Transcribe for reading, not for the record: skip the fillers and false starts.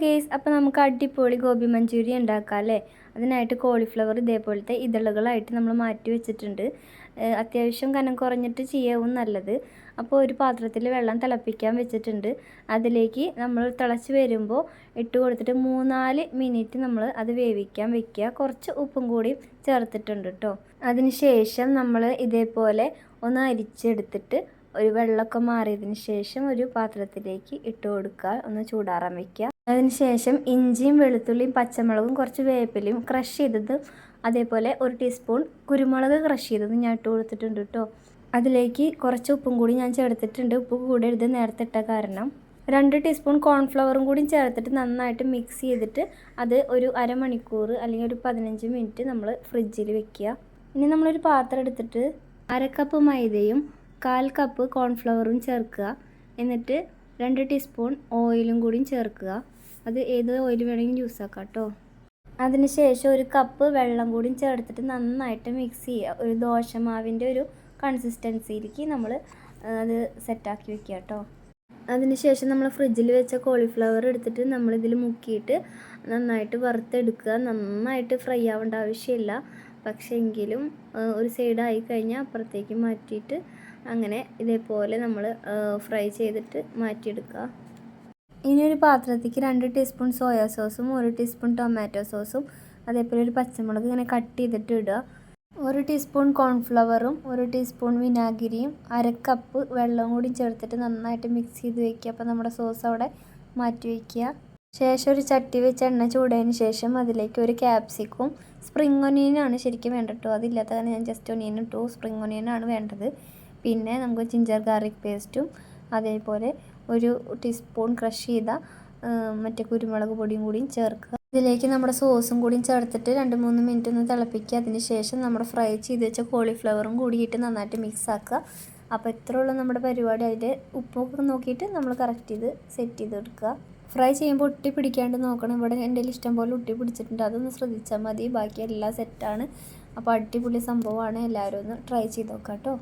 Guys, അപ്പോൾ നമുക്ക് അടിപൊളി ഗോബി മഞ്ചൂരിയൻ ഉണ്ടാക്കാം അല്ലേ. അതിനായിട്ട് കോളിഫ്ലവർ ഇതേപോലത്തെ ഇതളുകളായിട്ട് നമ്മൾ മാറ്റി വെച്ചിട്ടുണ്ട്. അത്യാവശ്യം കനം കുറഞ്ഞിട്ട് ചെയ്യാവും നല്ലത്. അപ്പോൾ ഒരു പാത്രത്തിൽ വെള്ളം തിളപ്പിക്കാൻ വെച്ചിട്ടുണ്ട്. അതിലേക്ക് നമ്മൾ തിളച്ച് വരുമ്പോൾ ഇട്ട് കൊടുത്തിട്ട് 3-4 മിനിറ്റ് നമ്മൾ അത് വേവിക്കാൻ വെക്കുക. കുറച്ച് ഉപ്പും കൂടി ചേർത്തിട്ടുണ്ട് കേട്ടോ. അതിന് ശേഷം നമ്മൾ ഇതേപോലെ ഒന്ന് അരിച്ചെടുത്തിട്ട് ഒരു വെള്ളമൊക്കെ മാറിയതിന് ശേഷം ഒരു പാത്രത്തിലേക്ക് ഇട്ട് കൊടുക്കുക, ഒന്ന് ചൂടാറാൻ വെക്കുക. അതിനുശേഷം ഇഞ്ചിയും വെളുത്തുള്ളിയും പച്ചമുളകും കുറച്ച് വേപ്പിലയും ക്രഷ് ചെയ്തതും അതേപോലെ 1 ടീസ്പൂൺ കുരുമുളക് ക്രഷ് ചെയ്തതും ഞാൻ ഇട്ട് കൊടുത്തിട്ടുണ്ട് കേട്ടോ. അതിലേക്ക് കുറച്ച് ഉപ്പും കൂടി ഞാൻ ചേർത്തിട്ടുണ്ട്. ഉപ്പ് കൂടരുത് നേരത്തെ ഇട്ട കാരണം. 2 ടീസ്പൂൺ കോൺഫ്ലവറും കൂടി ചേർത്തിട്ട് നന്നായിട്ട് മിക്സ് ചെയ്തിട്ട് അത് ഒരു അരമണിക്കൂർ അല്ലെങ്കിൽ ഒരു 15 മിനിറ്റ് നമ്മൾ ഫ്രിഡ്ജിൽ വെക്കുക. ഇനി നമ്മളൊരു പാത്രം എടുത്തിട്ട് 1/2 കപ്പ് മൈദയും 1/4 കപ്പ് കോൺഫ്ലവറും ചേർക്കുക. എന്നിട്ട് 2 ടീസ്പൂൺ ഓയിലും കൂടി ചേർക്കുക. അത് ഏത് ഓയിൽ വേണമെങ്കിലും യൂസ് ആക്കാം കേട്ടോ. അതിനുശേഷം 1 കപ്പ് വെള്ളം കൂടി ചേർത്തിട്ട് നന്നായിട്ട് മിക്സ് ചെയ്യുക. ഒരു ദോശമാവിൻ്റെ ഒരു കൺസിസ്റ്റൻസിയിലേക്ക് നമ്മൾ അത് സെറ്റാക്കി വെക്കുക കേട്ടോ. അതിനുശേഷം നമ്മൾ ഫ്രിഡ്ജിൽ വെച്ച കോളിഫ്ലവർ എടുത്തിട്ട് നമ്മളിതിൽ മുക്കിയിട്ട് നന്നായിട്ട് വറുത്തെടുക്കുക. നന്നായിട്ട് ഫ്രൈ ആവേണ്ട ആവശ്യമില്ല, പക്ഷേ എങ്കിലും ഒരു സൈഡായി കഴിഞ്ഞാൽ അപ്പുറത്തേക്ക് മാറ്റിയിട്ട് അങ്ങനെ ഇതേപോലെ നമ്മൾ ഫ്രൈ ചെയ്തിട്ട് മാറ്റിയെടുക്കുക. ഇനി ഒരു പാത്രത്തേക്ക് 2 ടീസ്പൂൺ സോയാ സോസും 1 ടീസ്പൂൺ ടൊമാറ്റോ സോസും അതേപോലെ ഒരു പച്ചമുളക് ഇങ്ങനെ കട്ട് ചെയ്തിട്ട് ഇടുക. 1 ടീസ്പൂൺ കോൺഫ്ലവറും 1 ടീസ്പൂൺ വിനാഗിരിയും 1/2 കപ്പ് വെള്ളവും കൂടി ചേർത്തിട്ട് നന്നായിട്ട് മിക്സ് ചെയ്ത് വയ്ക്കുക. അപ്പോൾ നമ്മുടെ സോസ് അവിടെ മാറ്റി വയ്ക്കുക. ശേഷം ഒരു ചട്ടി വെച്ച് എണ്ണ ചൂടായതിന് ശേഷം അതിലേക്ക് ഒരു ക്യാപ്സിക്കും സ്പ്രിംഗ് ഒനിയനാണ് ശരിക്കും വേണ്ടത് കേട്ടോ. അതില്ലാത്ത കാരണം ഞാൻ ജസ്റ്റ് ഒനിയൻ ഇട്ടു. സ്പ്രിംഗ് ഒനിയനാണ് വേണ്ടത്. പിന്നെ നമുക്ക് ജിഞ്ചർ ഗാർലിക് പേസ്റ്റും അതേപോലെ 1 ടീസ്പൂൺ ക്രഷ് ചെയ്ത മറ്റേ കുരുമുളക് പൊടിയും കൂടിയും ചേർക്കുക. ഇതിലേക്ക് നമ്മുടെ സോസും കൂടിയും ചേർത്തിട്ട് 2-3 മിനിറ്റ് ഒന്ന് തിളപ്പിക്കുക. അതിന് ശേഷം നമ്മുടെ ഫ്രൈ ചെയ്ത് വെച്ച കോളിഫ്ലവറും കൂടിയിട്ട് നന്നായിട്ട് മിക്സ് ആക്കുക. അപ്പോൾ ഇത്രേ ഉള്ളൂ നമ്മുടെ പരിപാടി. അതിൽ ഉപ്പൊക്കെ നോക്കിയിട്ട് നമ്മൾ കറക്റ്റ് ചെയ്ത് സെറ്റ് ചെയ്തെടുക്കുക. ഫ്രൈ ചെയ്യുമ്പോൾ ഒട്ടി പിടിക്കാണ്ട് നോക്കണം. ഇവിടെ എൻ്റെ ഇഷ്ടം പോലെ ഒട്ടി പിടിച്ചിട്ടുണ്ട്, അതൊന്ന് ശ്രദ്ധിച്ചാൽ മതി. ബാക്കി എല്ലാം സെറ്റാണ്. അപ്പോൾ അടിപൊളി സംഭവമാണ്. എല്ലാവരും ഒന്ന് ട്രൈ ചെയ്ത് നോക്കാം കേട്ടോ.